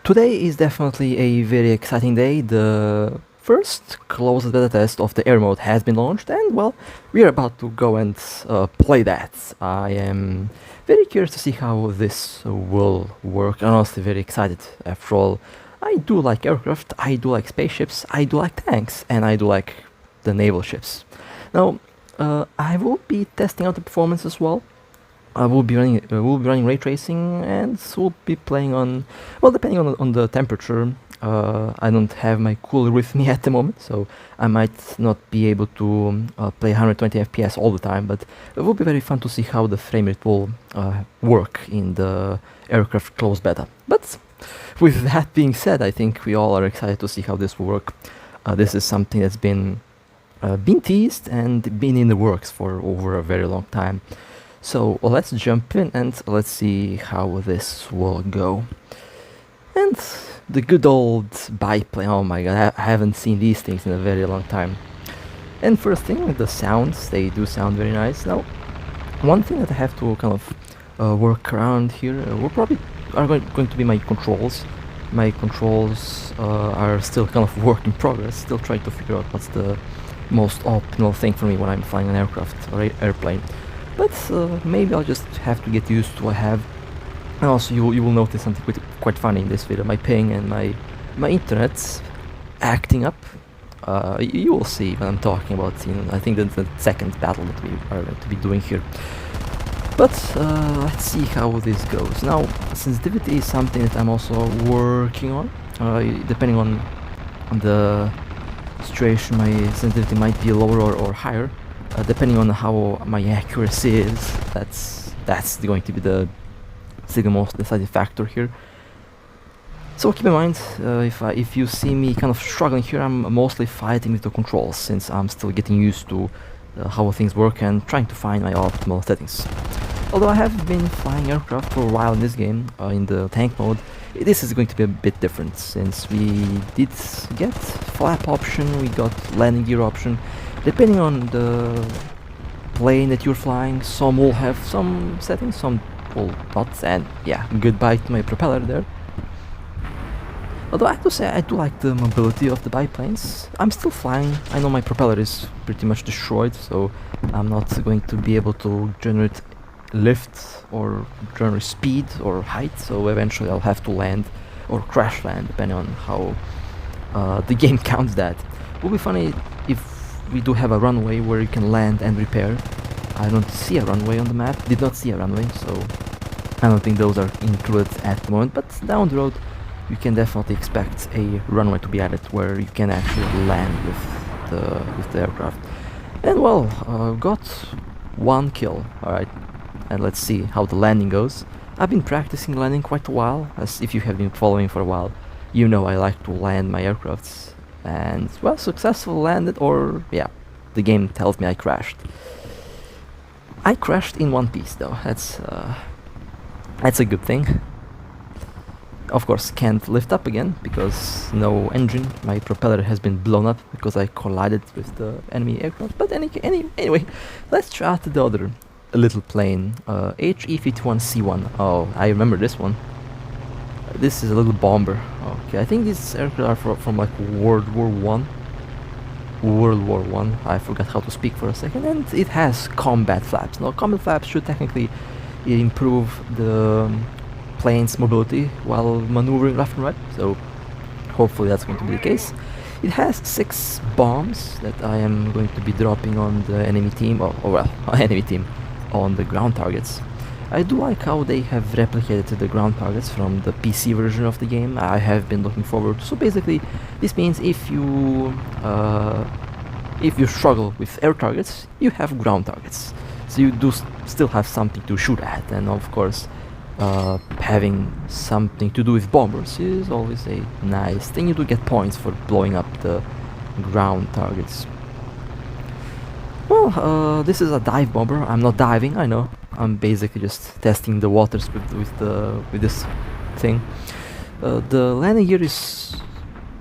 Today is definitely a very exciting day. The first closed beta test of the air mode has been launched, and well, we are about to go and play that. I am very curious to see how this will work. I'm honestly very excited. After all, I do like aircraft, I do like spaceships, I do like tanks, and I do like the naval ships. Now, I will be testing out the performance as well. We'll be running ray tracing, and we'll be playing on, well, depending on the temperature. I don't have my cooler with me at the moment, so I might not be able to play 120 FPS all the time, but it will be very fun to see how the frame rate will work in the aircraft closed beta. But with that being said, I think we all are excited to see how this will work. This is something that's been teased and been in the works for over a very long time. So let's jump in and let's see how this will go. And the good old biplane, oh my god, I haven't seen these things in a very long time. And first thing, the sounds, they do sound very nice. Now, one thing that I have to kind of work around here will probably are going to be my controls. My controls are still kind of work in progress, still trying to figure out what's the most optimal thing for me when I'm flying an aircraft or airplane. But maybe I'll just have to get used to what I have. And also you will notice something quite funny in this video. My ping and my internet's acting up. You will see what I'm talking about. I think that's the second battle that we are going to be doing here. But let's see how this goes. Now, sensitivity is something that I'm also working on. Depending on the situation, my sensitivity might be lower or higher. Depending on how my accuracy is, that's going to be the most deciding factor here. So keep in mind, if you see me kind of struggling here, I'm mostly fighting with the controls, since I'm still getting used to how things work and trying to find my optimal settings. Although I have been flying aircraft for a while in this game, in the tank mode, this is going to be a bit different, since we did get flap option, we got landing gear option. Depending on the plane that you're flying, some will have some settings, some will not, and yeah, goodbye to my propeller there. Although I have to say, I do like the mobility of the biplanes. I'm still flying. I know my propeller is pretty much destroyed, so I'm not going to be able to generate lift or generate speed or height, so eventually I'll have to land or crash land, depending on how the game counts that. It will be funny if we do have a runway where you can land and repair. I don't see a runway on the map, did not see a runway, so I don't think those are included at the moment, but down the road you can definitely expect a runway to be added where you can actually land with the aircraft. And well, got one kill, alright, and let's see how the landing goes. I've been practicing landing quite a while, as if you have been following for a while, you know I like to land my aircrafts. And well, successfully landed, or yeah, the game tells me I crashed. I crashed in one piece though, that's a good thing. Of course, can't lift up again because no engine. My propeller has been blown up because I collided with the enemy aircraft. But anyway, let's try out the other little plane, HE-51C1. Oh, I remember this one. This is a little bomber. Okay, I think these aircraft are from like World War One. I forgot how to speak for a second. And it has combat flaps. Now, combat flaps should technically improve the plane's mobility while maneuvering left and right. So hopefully that's going to be the case. It has 6 bombs that I am going to be dropping on the enemy team, or well, enemy team, on the ground targets. I do like how they have replicated the ground targets from the PC version of the game. I have been looking forward to. So basically, this means if you struggle with air targets, you have ground targets. So you do still have something to shoot at, and of course, having something to do with bombers is always a nice thing. You do get points for blowing up the ground targets. Well, this is a dive bomber. I'm not diving, I know. I'm basically just testing the waters with this thing. The landing gear is...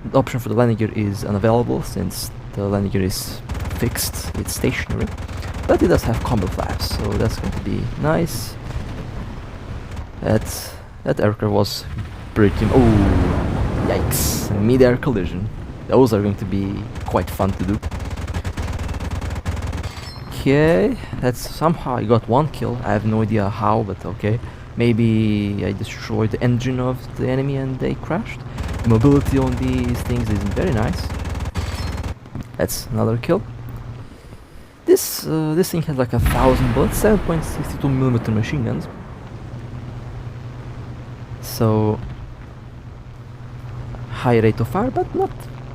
The option for the landing gear is unavailable, since the landing gear is fixed, it's stationary. But it does have combo flaps, so that's going to be nice. That aircraft was pretty... Oh, Yikes, mid-air collision. Those are going to be quite fun to do. Okay, that's somehow I got one kill. I have no idea how, but okay. Maybe I destroyed the engine of the enemy and they crashed. Mobility on these things is very nice. That's another kill. This thing has like 1,000 bullets, 7.62mm machine guns. So high rate of fire, but not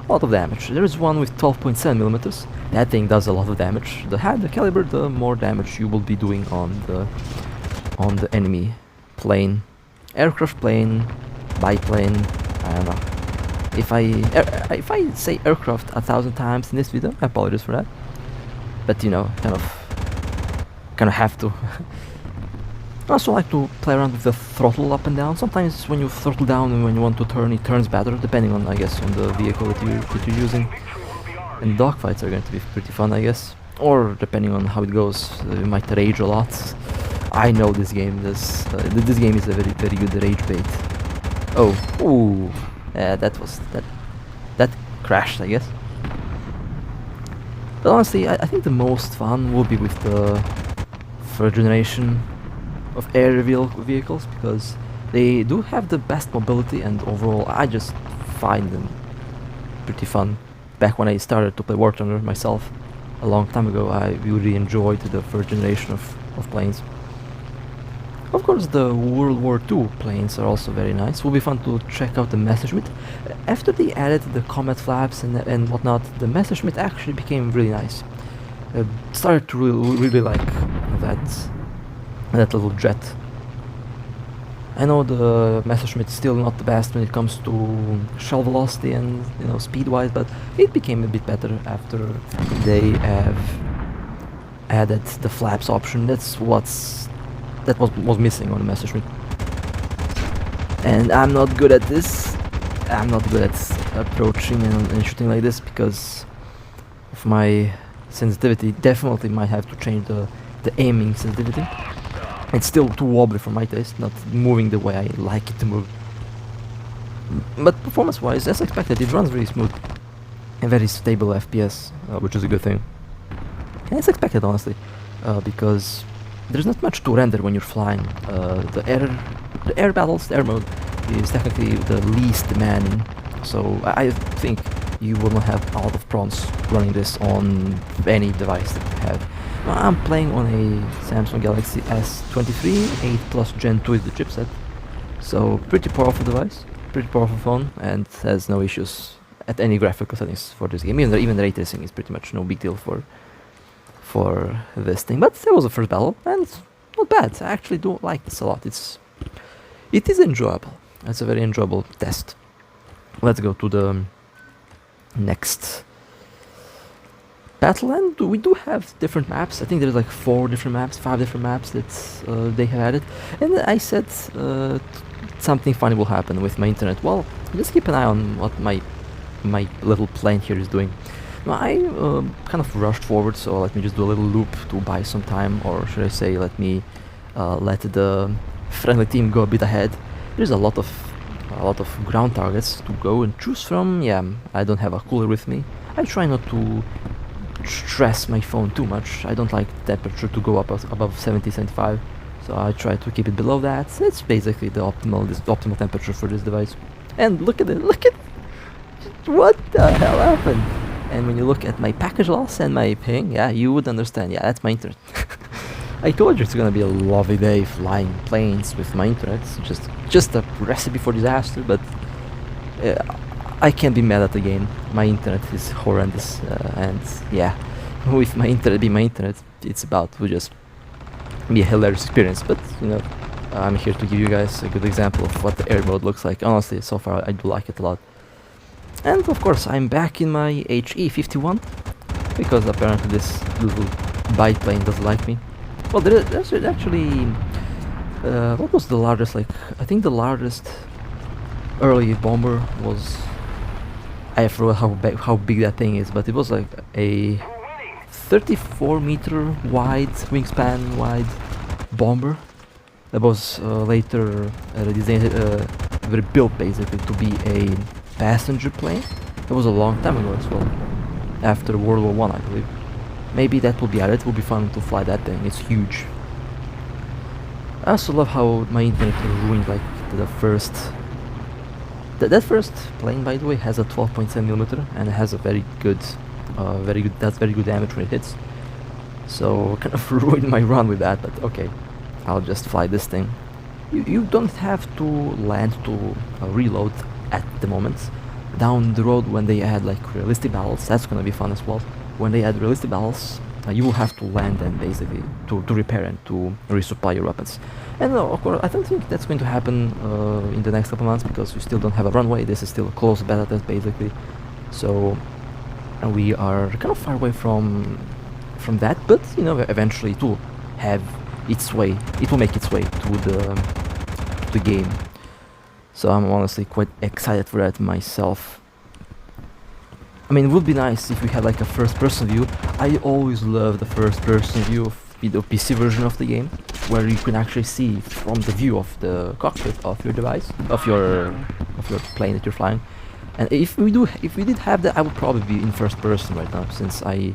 a lot of damage. There is one with 12.7mm. That thing does a lot of damage. The higher the caliber, the more damage you will be doing on the enemy plane, aircraft plane, biplane. I don't know. If I say aircraft 1,000 times in this video, I apologize for that. But you know, kind of have to. I also like to play around with the throttle up and down. Sometimes when you throttle down and when you want to turn, it turns better, depending on, I guess, on the vehicle that you're using. And dogfights are going to be pretty fun, I guess. Or depending on how it goes, you might rage a lot. I know this game. This game is a very good rage bait. Oh, ooh, yeah, that crashed, I guess. But honestly, I think the most fun will be with the third generation of air vehicles, because they do have the best mobility, and overall I just find them pretty fun. Back when I started to play War Thunder myself a long time ago, I really enjoyed the third generation of planes. Of course, the World War II planes are also very nice. It will be fun to check out the Messerschmitt. After they added the combat flaps and whatnot, the Messerschmitt actually became really nice. Started to really like that little jet. I know the Messerschmitt is still not the best when it comes to shell velocity and, you know, speed-wise, but it became a bit better after they have added the flaps option. That was missing on the Messerschmitt. And I'm not good at this. I'm not good at approaching and shooting like this because of my sensitivity. Definitely might have to change the aiming sensitivity. It's still too wobbly for my taste, not moving the way I like it to move. But performance-wise, as expected, it runs really smooth and very stable FPS, which is a good thing. And as expected, honestly, because there's not much to render when you're flying. The air battles, the air mode, is technically the least demanding. So I think you will not have a lot of prawns running this on any device that you have. I'm playing on a Samsung Galaxy S23, 8 Plus Gen 2 is the chipset. So pretty powerful device, pretty powerful phone, and has no issues at any graphical settings for this game. Even the ray tracing is pretty much no big deal for this thing. But that was the first battle, and not bad. I actually do like this a lot. It is enjoyable. It's a very enjoyable test. Let's go to the next battle, and we do have different maps. I think there's like 5 different maps that they have added. And I said something funny will happen with my internet. Well, just keep an eye on what my little plane here is doing. Now, I kind of rushed forward, so let me just do a little loop to buy some time, or should I say, let me let the friendly team go a bit ahead. There's a lot of ground targets to go and choose from. Yeah, I don't have a cooler with me. I try not to stress my phone too much. I don't like the temperature to go up above 70, 75, so I try to keep it below that. It's basically the optimal temperature for this device. And look at it, what the hell happened? And when you look at my package loss and my ping, yeah, you would understand. Yeah, that's my internet. I told you it's gonna be a lovely day flying planes with my internet. It's just a recipe for disaster, but I can't be mad at the game. My internet is horrendous, and yeah, with my internet being my internet, it's about to just be a hilarious experience. But you know, I'm here to give you guys a good example of what the air mode looks like. Honestly, so far I do like it a lot. And of course, I'm back in my HE51 because apparently this little biplane doesn't like me. Well, there's actually what was the largest? Like, I think the largest early bomber was, I forgot how big that thing is, but it was like a 34-meter wide wingspan wide bomber that was later designed, built basically to be a passenger plane. It was a long time ago as well, after World War One, I believe. Maybe that will be added. It will be fun to fly that thing. It's huge. I also love how my internet ruined like the first. That first plane, by the way, has a 12.7mm and it has a very good damage when it hits. So kind of ruined my run with that, but okay, I'll just fly this thing. You don't have to land to reload at the moment. Down the road, when they add like realistic battles, that's gonna be fun as well. When they add realistic battles, you will have to land and basically to repair and to resupply your weapons. And of course, I don't think that's going to happen in the next couple months because we still don't have a runway. This is still a closed beta test basically, so we are kind of far away from that. But you know, eventually it will have its way. It will make its way to the game. So I'm honestly quite excited for that myself. I mean, it would be nice if we had like a first-person view. I always love the first-person view of the PC version of the game, where you can actually see from the view of the cockpit of your device, of your plane that you're flying. And if we did have that, I would probably be in first person right now, since I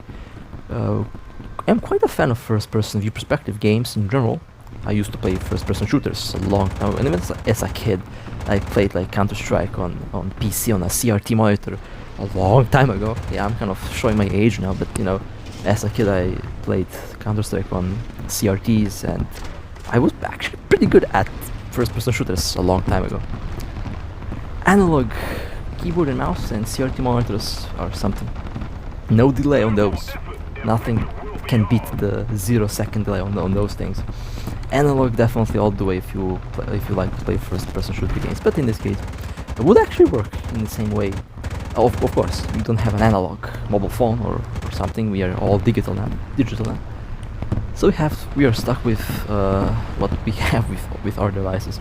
am quite a fan of first-person view perspective games in general. I used to play first-person shooters a long time, and even as a kid, I played like Counter-Strike on PC on a CRT monitor a long time ago. Yeah, I'm kind of showing my age now, but you know, as a kid I played Counter-Strike on CRTs, and I was actually pretty good at first-person shooters a long time ago. Analog keyboard and mouse and CRT monitors are something. No delay on those. Nothing can beat the 0-second delay on those things. Analog definitely all the way if you like to play first-person shooter games, but in this case it would actually work in the same way. Of course, we don't have an analog mobile phone or something. We are all digital now. So we are stuck with what we have with our devices.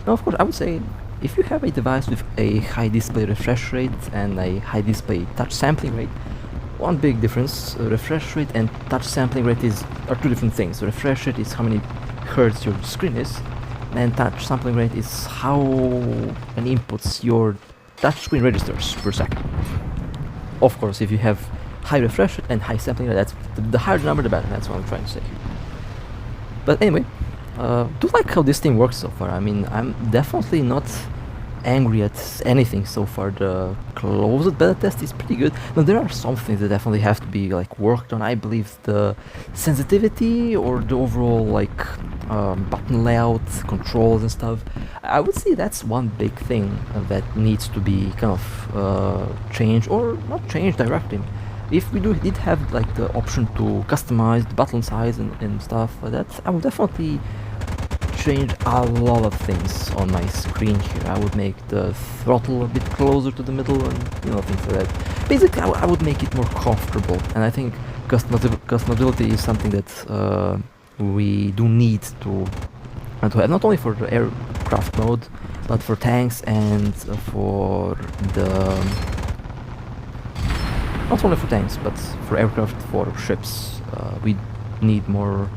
Now, of course, I would say if you have a device with a high display refresh rate and a high display touch sampling rate, one big difference: refresh rate and touch sampling rate are two different things. Refresh rate is how many hertz your screen is, and touch sampling rate is how many inputs your touch screen registers per second. Of course, if you have high refresh rate and high sampling rate, that's the higher the number, the better. That's what I'm trying to say. But anyway, do like how this thing works so far. I mean, I'm definitely not angry at anything so far. The closed beta test is pretty good. Now there are some things that definitely have to be like worked on. I believe the sensitivity or the overall like button layout, controls and stuff. I would say that's one big thing that needs to be kind of changed, or not changed directly. If we did have like the option to customize the button size and stuff like that, I would definitely change a lot of things on my screen here. I would make the throttle a bit closer to the middle and you know, things like that. Basically, I would make it more comfortable, and I think customizability is something that we do need to have, not only for the aircraft mode, but for tanks and for the not only for tanks, but for aircraft, for ships. We need more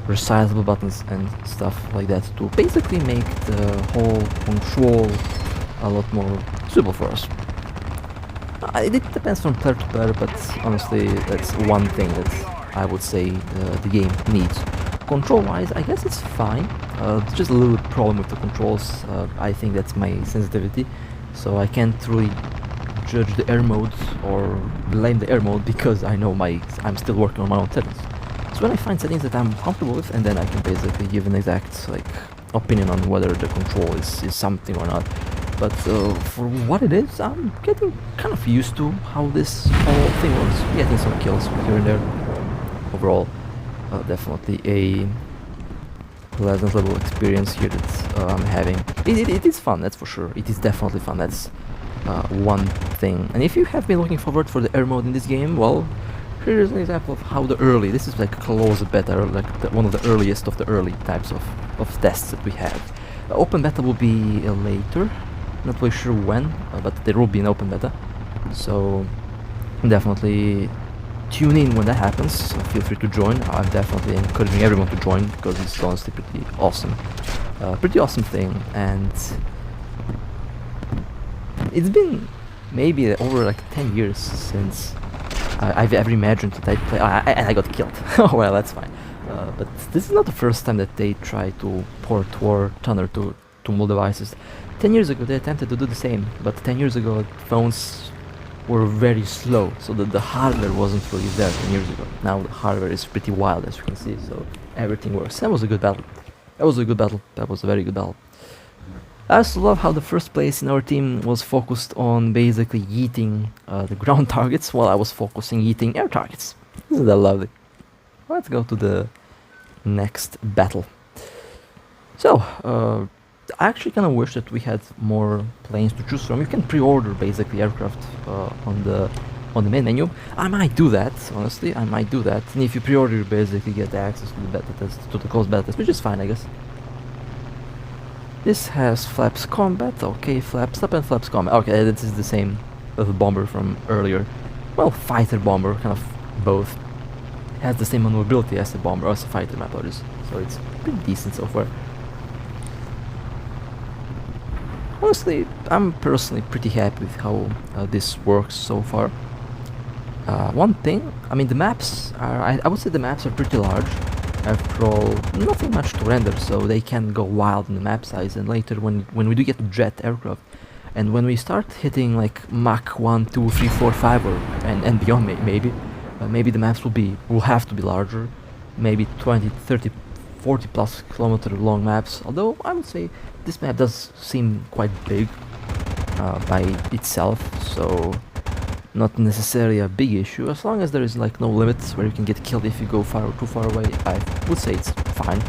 resizable buttons and stuff like that to basically make the whole control a lot more suitable for us. It depends from player to player, but honestly that's one thing that I would say the game needs. Control-wise, I guess it's fine. There's just a little problem with the controls. I think that's my sensitivity, so I can't really judge the air mode or blame the air mode because I know I'm still working on my own settings. So when I find settings that I'm comfortable with, and then I can basically give an exact like opinion on whether the control is something or not. But for what it is, I'm getting kind of used to how this whole thing works. Getting some kills here and there. Overall, definitely a pleasant little experience here that I'm having. It is fun, that's for sure. It is definitely fun. That's one thing. And if you have been looking forward for the air mode in this game, well, here's an example of how this is like a closed beta, or like one of the earliest of the early types of tests that we have. Open beta will be later, not really sure when, but there will be an open beta, so definitely tune in when that happens. Feel free to join. I'm definitely encouraging everyone to join because it's honestly pretty awesome thing, and it's been maybe over like 10 years since I've ever imagined that I play. And I got killed. Oh well, that's fine. But this is not the first time that they try to port War Thunder to mobile devices. 10 years ago they attempted to do the same, but 10 years ago phones were very slow, so the hardware wasn't really there 10 years ago. Now the hardware is pretty wild, as you can see, so everything works. That was a good battle. That was a good battle. That was a very good battle. I also love how the first place in our team was focused on basically yeeting the ground targets, while I was focusing yeeting air targets. Isn't that lovely? Let's go to the next battle. So, I actually kind of wish that we had more planes to choose from. You can pre-order basically aircraft on the main menu. I might do that, honestly. I might do that. And if you pre-order, you basically get access to the beta test, to the closed beta test, which is fine, I guess. This has flaps combat. Okay, flaps up and flaps combat. Okay, this is the same as the bomber from earlier. Well, fighter bomber, kind of both. Has the same maneuverability as the bomber, as a fighter, my apologies. So it's pretty decent so far. Honestly, I'm personally pretty happy with how this works so far. One thing, I mean, the maps are, I would say the maps are pretty large. After all, nothing much to render, so they can go wild in the map size. And later, when we do get jet aircraft, and when we start hitting like Mach 1, 2, 3, 4, 5, or and beyond, maybe the maps will have to be larger, maybe 20, 30, 40 plus kilometer long maps. Although I would say this map does seem quite big by itself, so not necessarily a big issue, as long as there is like no limits where you can get killed if you go too far away. I would say it's fine.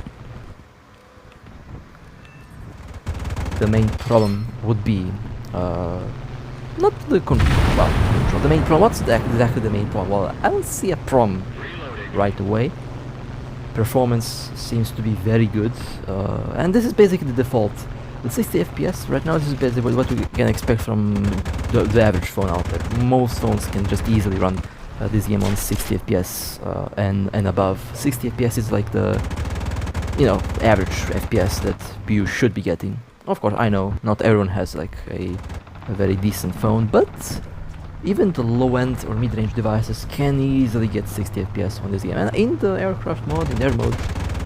The main problem would be not the control. The main problem. What's exactly the main problem? Well, I don't see a problem right away. Performance seems to be very good, and this is basically the default. With 60 FPS right now, this is basically what we can expect from the average phone out there. Most phones can just easily run this game on 60 FPS and above. 60 FPS is like the average FPS that you should be getting. Of course, I know not everyone has like a very decent phone, but even the low-end or mid-range devices can easily get 60 FPS on this game. And in the aircraft mode, in air mode,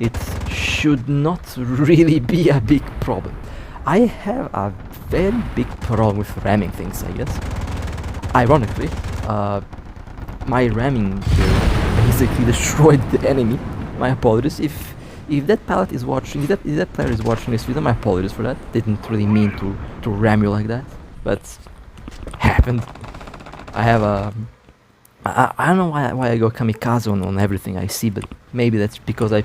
it should not really be a big problem. I have a very big problem with ramming things, I guess. Ironically, my ramming here basically destroyed the enemy. My apologies. If that pilot is watching, if that player is watching this video, my apologies for that. Didn't really mean to ram you like that, but happened. I have a... I don't know why I go kamikaze on everything I see, but maybe that's because I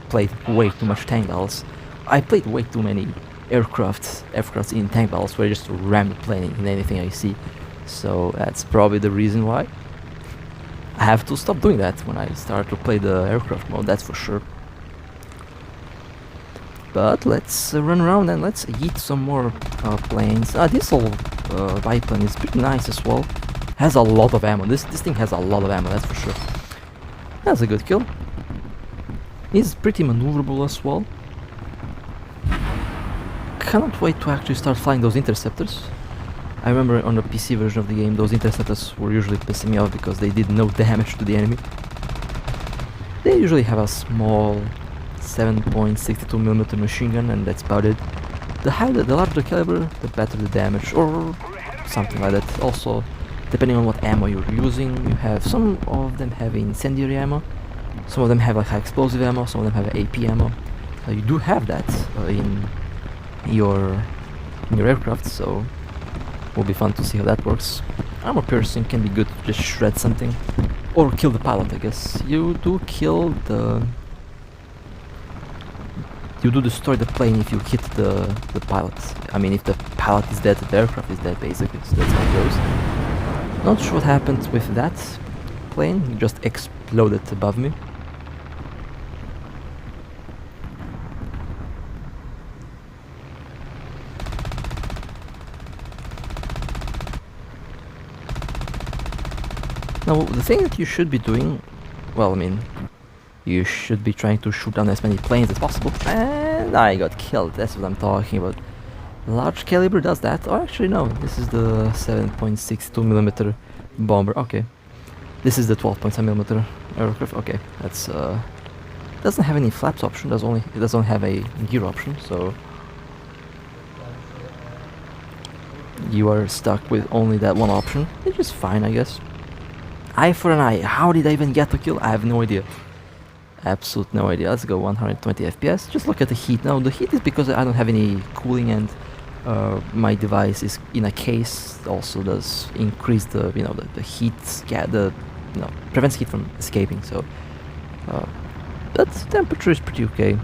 played way too much tank battles. I played way too many aircrafts in tank battles where I just ram the plane in anything I see. So that's probably the reason why. I have to stop doing that when I start to play the aircraft mode, that's for sure. But let's run around and let's eat some more planes. This whole biplane is pretty nice as well. Has a lot of ammo. This thing has a lot of ammo, that's for sure. That's a good kill. It's pretty maneuverable as well. Cannot wait to actually start flying those interceptors. I remember on the PC version of the game, those interceptors were usually pissing me off because they did no damage to the enemy. They usually have a small 7.62mm machine gun, and that's about it. The larger the caliber, the better the damage, or something like that. Also, depending on what ammo you're using, you have some of them have incendiary ammo, some of them have like high explosive ammo, some of them have AP ammo. You do have that in your aircraft, so it will be fun to see how that works. Armor piercing can be good to just shred something, or kill the pilot, I guess. You do destroy the plane if you hit the pilot. I mean, if the pilot is dead, the aircraft is dead, basically, so that's how it goes. Not sure what happened with that plane, it just exploded above me. Now, the thing that you should be doing, well, I mean, you should be trying to shoot down as many planes as possible. And I got killed, that's what I'm talking about. Large caliber does that. Oh, actually no, this is the 7.62mm bomber. Okay, this is the 12.7mm aircraft. Okay, that's doesn't have any flaps option. It doesn't have a gear option, so you are stuck with only that one option, which is fine, I guess. Eye for an eye. How did I even get the kill? I have no idea. Absolute no idea. Let's go 120 FPS. Just look at the heat. Now the heat is because I don't have any cooling and my device is in a case. Also does increase the the heat. Yeah, the prevents heat from escaping. So that temperature is pretty okay.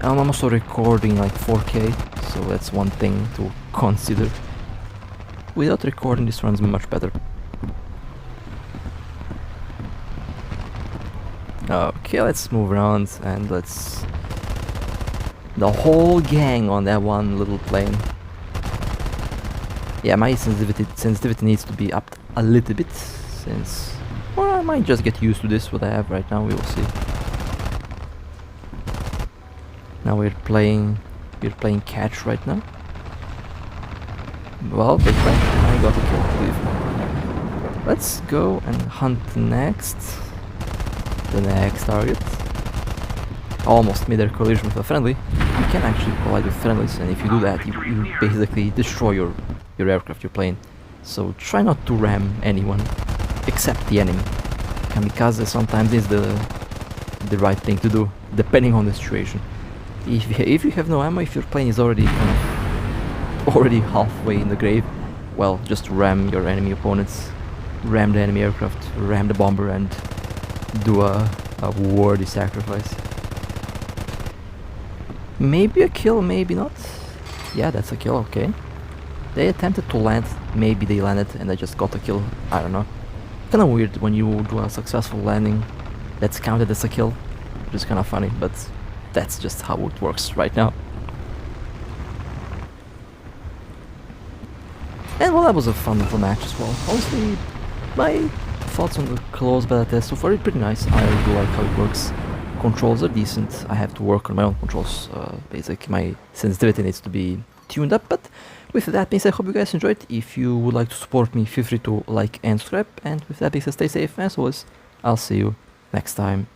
I'm also recording like 4K, so that's one thing to consider. Without recording, this runs much better. Okay, let's move around and let's... The whole gang on that one little plane. Yeah, my sensitivity needs to be upped a little bit, since... Well, I might just get used to this, what I have right now, we will see. Now we're playing catch right now. Well, big friend, I got a kill, I believe. Let's go and hunt next. The next target. Almost made a collision with a friendly. You can actually collide with friendlies, and if you do that, you basically destroy your aircraft, your plane. So try not to ram anyone, except the enemy. Kamikaze sometimes is the right thing to do, depending on the situation. If you have no ammo, if your plane is already halfway in the grave, well, just ram your enemy opponents, ram the enemy aircraft, ram the bomber, and do a worthy sacrifice. Maybe a kill, maybe not. Yeah, that's a kill, okay. They attempted to land, maybe they landed and I just got a kill, I don't know. Kinda weird when you do a successful landing that's counted as a kill, which is kinda funny, but that's just how it works right now. And well, that was a fun little match as well. Honestly, my thoughts on the close beta test so far are pretty nice. I do like how it works. Controls are decent. I have to work on my own controls. Basically, my sensitivity needs to be tuned up. But with that being said, I hope you guys enjoyed. If you would like to support me, feel free to like and subscribe. And with that being said, stay safe. As always, I'll see you next time.